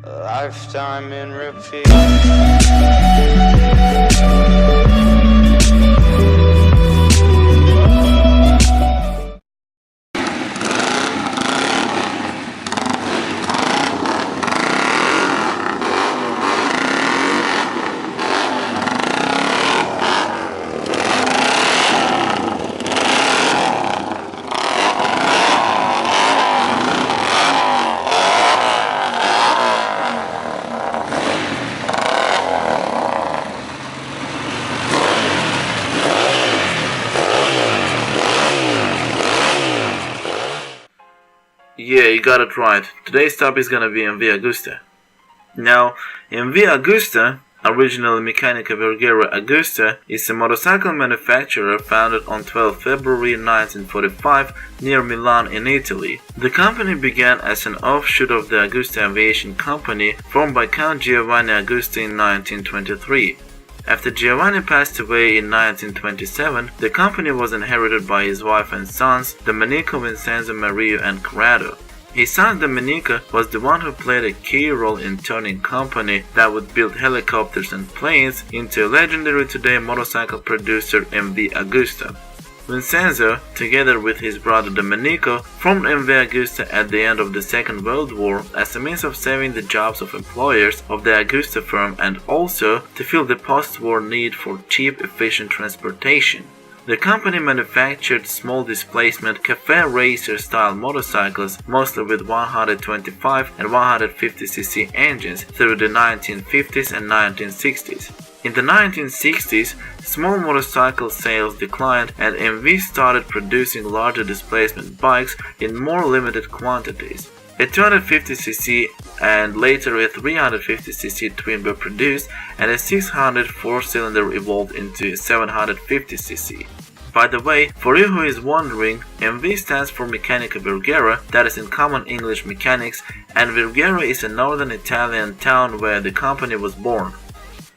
A lifetime in repeat. Yeah, you got it right. Today's topic is gonna be MV Agusta. Now, MV Agusta, originally Meccanica Vergara Agusta, is a motorcycle manufacturer founded on 12 February 1945 near Milan in Italy. The company began as an offshoot of the Agusta Aviation Company formed by Count Giovanni Agusta in 1923. After Giovanni passed away in 1927, the company was inherited by his wife and sons, Domenico, Vincenzo, Mario, and Corrado. His son Domenico was the one who played a key role in turning company that would build helicopters and planes into a legendary today motorcycle producer MV Agusta. Vincenzo, together with his brother Domenico, formed MV Agusta at the end of the Second World War as a means of saving the jobs of employers of the Agusta firm and also to fill the post-war need for cheap, efficient transportation. The company manufactured small displacement cafe racer style motorcycles mostly with 125 and 150cc engines through the 1950s and 1960s. In the 1960s, small motorcycle sales declined and MV started producing larger displacement bikes in more limited quantities. A 250cc and later a 350cc twin were produced and a 600 four-cylinder evolved into a 750cc. By the way, for you who is wondering, MV stands for Meccanica Vergara, that is in common English mechanics, and Vergara is a northern Italian town where the company was born.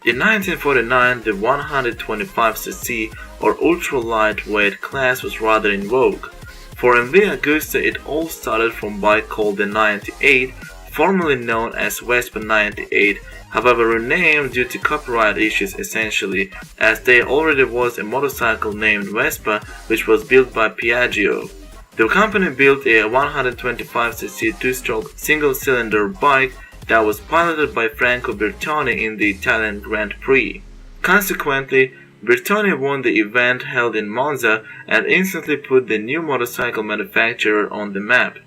In 1949, the 125cc or ultra-lightweight class was rather in vogue. For MV Agusta, it all started from a bike called the 98, formerly known as Vespa 98, however renamed due to copyright issues essentially, as there already was a motorcycle named Vespa which was built by Piaggio. The company built a 125cc two-stroke single-cylinder bike that was piloted by Franco Bertoni in the Italian Grand Prix. Consequently, Bertoni won the event held in Monza and instantly put the new motorcycle manufacturer on the map.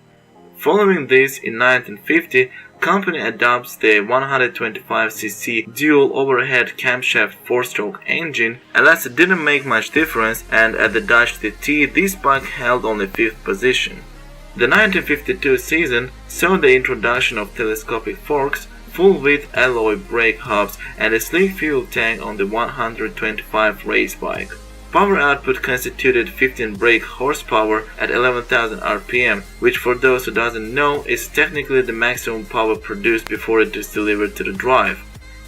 Following this, in 1950, company adopts the 125cc dual overhead camshaft 4-stroke engine, and as it didn't make much difference, and at the Dutch TT this bike held only 5th position. The 1952 season saw the introduction of telescopic forks, full-width alloy brake hubs, and a sleek fuel tank on the 125 race bike. Power output constituted 15 brake horsepower at 11,000 rpm, which for those who doesn't know is technically the maximum power produced before it is delivered to the drive.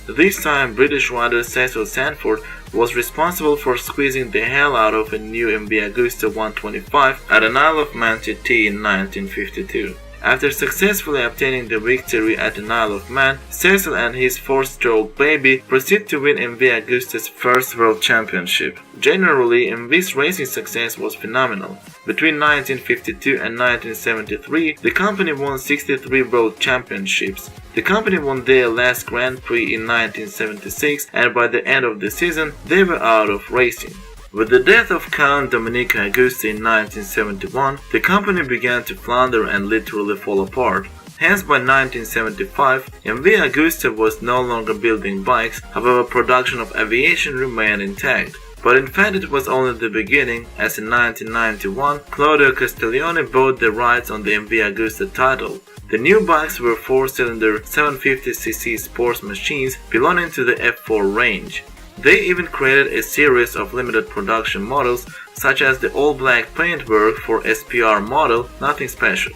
This time British rider Cecil Sanford was responsible for squeezing the hell out of a new MV Agusta 125 at an Isle of Man TT in 1952. After successfully obtaining the victory at the Isle of Man, Cecil and his 4-stroke baby proceed to win MV Agusta's first world championship. Generally, MV's racing success was phenomenal. Between 1952 and 1973, the company won 63 world championships. The company won their last Grand Prix in 1976, and by the end of the season, they were out of racing. With the death of Count Domenico Agusta in 1971, the company began to flounder and literally fall apart. Hence by 1975, MV Agusta was no longer building bikes, however production of aviation remained intact. But in fact it was only the beginning, as in 1991, Claudio Castiglione bought the rights on the MV Agusta title. The new bikes were 4-cylinder 750cc sports machines belonging to the F4 range. They even created a series of limited production models, such as the all-black paintwork for SPR model, nothing special.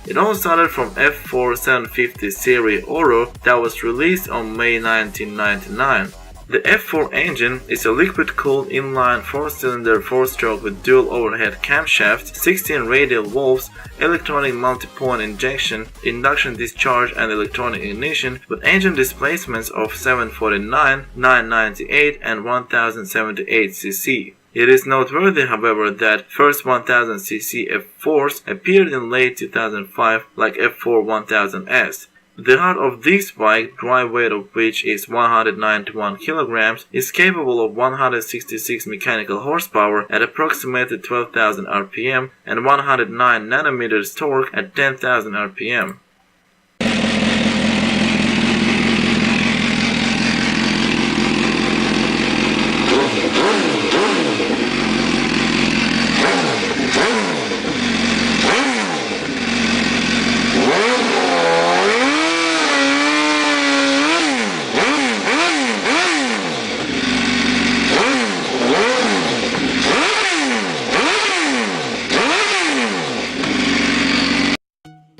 It all started from F4 750 Serie Oro that was released on May 1999. The F4 engine is a liquid-cooled inline 4-cylinder 4-stroke with dual overhead camshafts, 16 radial valves, electronic multi-point injection, induction discharge and electronic ignition with engine displacements of 749, 998 and 1078 cc. It is noteworthy, however, that first 1000cc F4s appeared in late 2005 like F4 1000S. The heart of this bike, dry weight of which is 191 kg, is capable of 166 mechanical horsepower at approximately 12,000 rpm and 109 Nm torque at 10,000 rpm.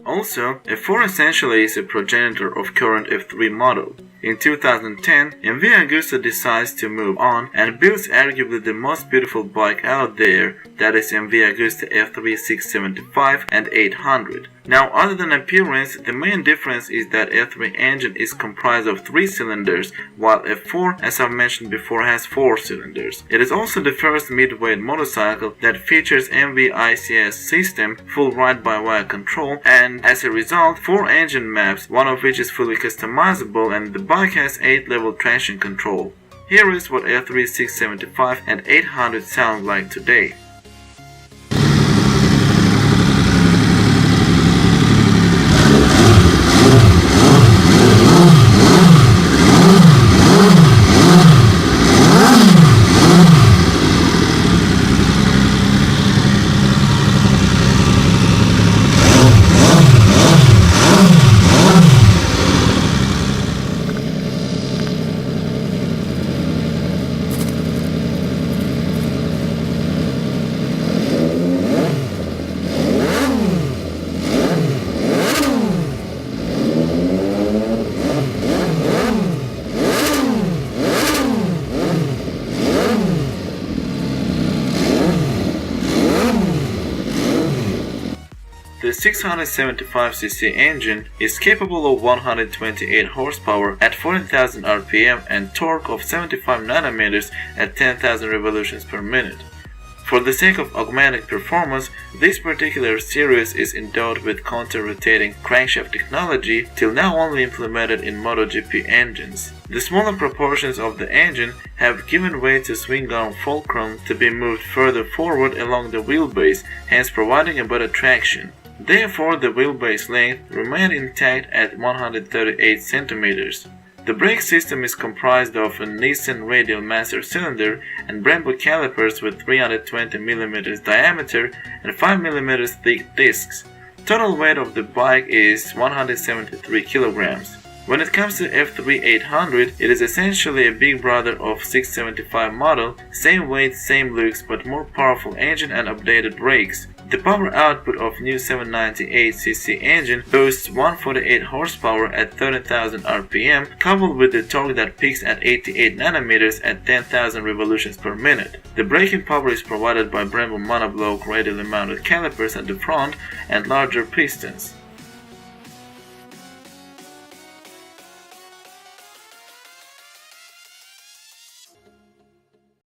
Also, F4 essentially is a progenitor of current F3 model. In 2010, MV Agusta decides to move on and builds arguably the most beautiful bike out there, that is MV Agusta F3 675 and 800. Now, other than appearance, the main difference is that F3 engine is comprised of 3 cylinders, while F4, as I've mentioned before, has 4 cylinders. It is also the first midweight motorcycle that features MV ICS system, full ride-by-wire control, and as a result, 4 engine maps, one of which is fully customizable, and the bike has 8-level traction control. Here is what F3 675 and 800 sound like today. The 675cc engine is capable of 128 horsepower at 14,000 rpm and torque of 75 Nm at 10,000 revolutions per minute. For the sake of augmented performance, this particular series is endowed with counter-rotating crankshaft technology, till now only implemented in MotoGP engines. The smaller proportions of the engine have given way to swing-arm fulcrum to be moved further forward along the wheelbase, hence providing a better traction. Therefore, the wheelbase length remained intact at 138 cm. The brake system is comprised of a Nissan radial master cylinder and Brembo calipers with 320 mm diameter and 5 mm thick discs. Total weight of the bike is 173 kg. When it comes to F3 800, it is essentially a big brother of 675 model, same weight, same looks, but more powerful engine and updated brakes. The power output of new 798cc engine boasts 148 horsepower at 30,000 rpm, coupled with the torque that peaks at 88 Nm at 10,000 revolutions per minute. The braking power is provided by Brembo monoblock radially mounted calipers at the front and larger pistons.